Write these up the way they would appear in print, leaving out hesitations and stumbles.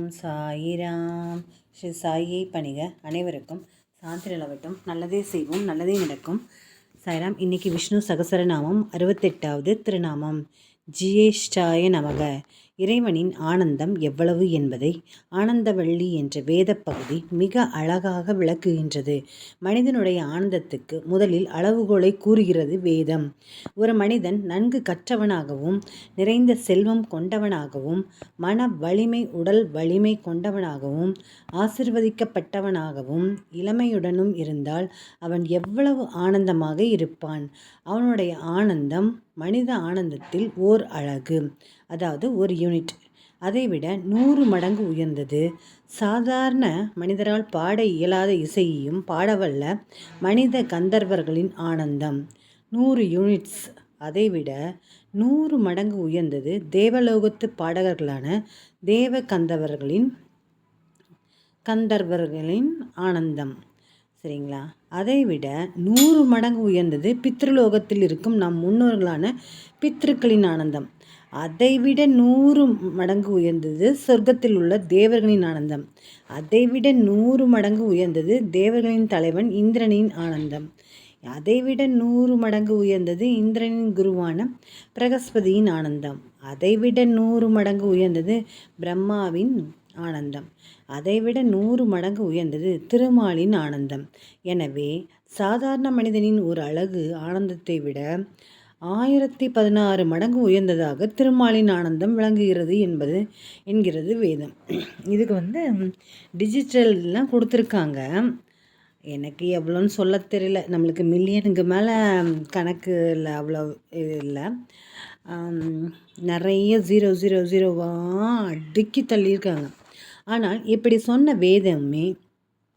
ஓம் சாயிராம். ஸ்ரீ சாயியை பணிக. அனைவருக்கும் சாந்தி நிலவட்டும். நல்லதே செய்வோம், நல்லதே நடக்கும். சாய்ராம். இன்னைக்கு விஷ்ணு சகசரநாமம் 68வது திருநாமம். ஜியேஷ்டாய நமக. இறைவனின் ஆனந்தம் எவ்வளவு என்பதை ஆனந்தவள்ளி என்ற வேத பகுதி மிக அழகாக விளக்குகின்றது. மனிதனுடைய ஆனந்தத்துக்கு முதலில் அளவுகோலை கூறுகிறது வேதம். ஒரு மனிதன் நன்கு கற்றவனாகவும் நிறைந்த செல்வம் கொண்டவனாகவும் மன வலிமை உடல் வலிமை கொண்டவனாகவும் ஆசிர்வதிக்கப்பட்டவனாகவும் இளமையுடனும் இருந்தால் அவன் எவ்வளவு ஆனந்தமாக இருப்பான். அவனுடைய ஆனந்தம் மனித ஆனந்தத்தில் ஓர் அழகு, அதாவது ஒரு யூனிட். அதைவிட 100 மடங்கு உயர்ந்தது. சாதாரண மனிதரால் பாட இயலாத இசையையும் பாடவல்ல மனித கந்தர்வர்களின் ஆனந்தம் 100 யூனிட்ஸ். அதைவிட 100 மடங்கு உயர்ந்தது தேவலோகத்து பாடகர்களான தேவ கந்தர்வர்களின் ஆனந்தம். சரிங்களா? அதைவிட 100 மடங்கு உயர்ந்தது பித்ருலோகத்தில் இருக்கும் நம் முன்னோர்களான பித்ருக்களின் ஆனந்தம். அதைவிட 100 மடங்கு உயர்ந்தது சொர்க்கத்தில் உள்ள தேவர்களின் ஆனந்தம். அதைவிட 100 மடங்கு உயர்ந்தது தேவர்களின் தலைவன் இந்திரனின் ஆனந்தம். அதைவிட 100 மடங்கு உயர்ந்தது இந்திரனின் குருவான பிரகஸ்பதியின் ஆனந்தம். அதைவிட 100 மடங்கு உயர்ந்தது பிரம்மாவின் ஆனந்தம். அதைவிட 100 மடங்கு உயர்ந்தது திருமாலின் ஆனந்தம். எனவே சாதாரண மனிதனின் ஒரு அழகு ஆனந்தத்தை விட 1016 மடங்கு உயர்ந்ததாக திருமாலின் ஆனந்தம் விளங்குகிறது என்கிறது வேதம். இதுக்கு டிஜிட்டல்லாம் கொடுத்துருக்காங்க. எனக்கு எவ்வளோன்னு சொல்ல தெரியல. நம்மளுக்கு மில்லியனுக்கு மேலே கணக்கு இல்லை, அவ்வளோ இது இல்லை. நிறைய 000 அடுக்கி தள்ளியிருக்காங்க. ஆனால் இப்படி சொன்ன வேதமே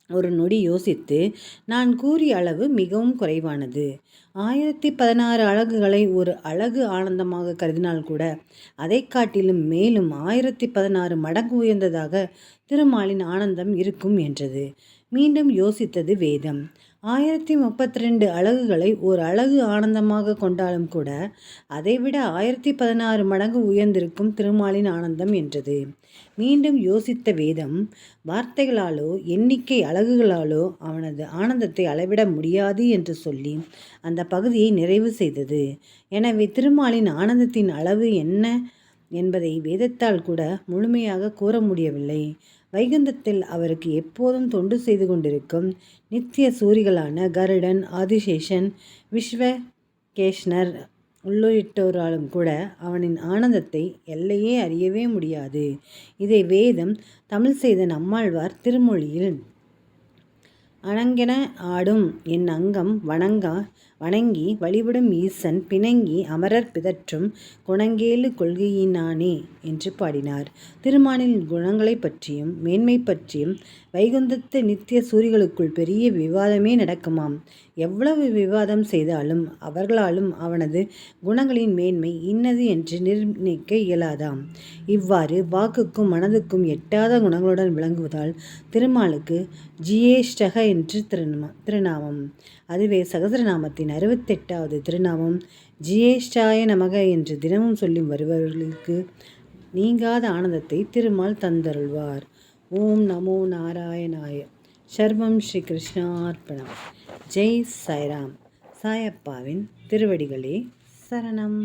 ஒரு நொடி யோசித்து நான் கூறிய அளவு மிகவும் குறைவானது. 1016 அழகுகளை ஒரு அழகு ஆனந்தமாக கருதினால் கூட அதை காட்டிலும் மேலும் 1016 மடங்கு உயர்ந்ததாக திருமாலின் ஆனந்தம் இருக்கும் என்றது. மீண்டும் யோசித்தது வேதம். 1032 அழகுகளை ஒரு அழகு ஆனந்தமாக கொண்டாலும் கூட அதைவிட 1016 மடங்கு உயர்ந்திருக்கும் திருமாலின் ஆனந்தம் என்றது. மீண்டும் யோசித்த வேதம் வார்த்தைகளாலோ எண்ணிக்கை அழகுகளாலோ அவனது ஆனந்தத்தை அளவிட முடியாது என்று சொல்லி அந்த பகுதியை நிறைவு செய்தது. எனவே திருமாலின் ஆனந்தத்தின் அளவு என்ன என்பதை வேதத்தால் கூட முழுமையாக கூற முடியவில்லை. வைகுந்தத்தில் அவருக்கு எப்போதும் தொண்டு செய்து கொண்டிருக்கும் நித்திய சூரிகளான கருடன், ஆதிசேஷன், விஸ்வகேஷ்ணர் உள்ளிட்டோராலும் கூட அவனின் ஆனந்தத்தை எல்லையே அறியவே முடியாது. இதை வேதம் தமிழ் செய்த நம்மாழ்வார் திருமொழியில் அணங்கென ஆடும் என் அங்கம் வணங்கி வழிபடும் ஈசன் பிணங்கி அமரர் பிதற்றும் குணங்கேளு கொள்கையினானே என்று பாடினார். திருமாலின் குணங்களை பற்றியும் மேன்மை பற்றியும் வைகுந்தத்து நித்திய சூரிகளுக்குள் பெரிய விவாதமே நடக்குமாம். எவ்வளவு விவாதம் செய்தாலும் அவர்களாலும் அவனது குணங்களின் மேன்மை இன்னது என்று நிர்ணயிக்க இயலாதாம். இவ்வாறு வாக்குக்கும் மனதுக்கும் எட்டாத குணங்களுடன் விளங்குவதால் திருமாலுக்கு ஜியேஷ்டக என்று திருநாமம். அதுவே சகசரநாமத்தின் 68வது திருநாமம் ஜியேஷ்டாய நமக என்று தினமும் சொல்லி வருபவர்களுக்கு நீங்காத ஆனந்தத்தை திருமால் தந்தருள்வார். ஓம் நமோ நாராயணாய. சர்வம் ஸ்ரீ கிருஷ்ணார்ப்பணம். ஜெய் சாய்ராம். சாயப்பாவின் திருவடிகளே சரணம்.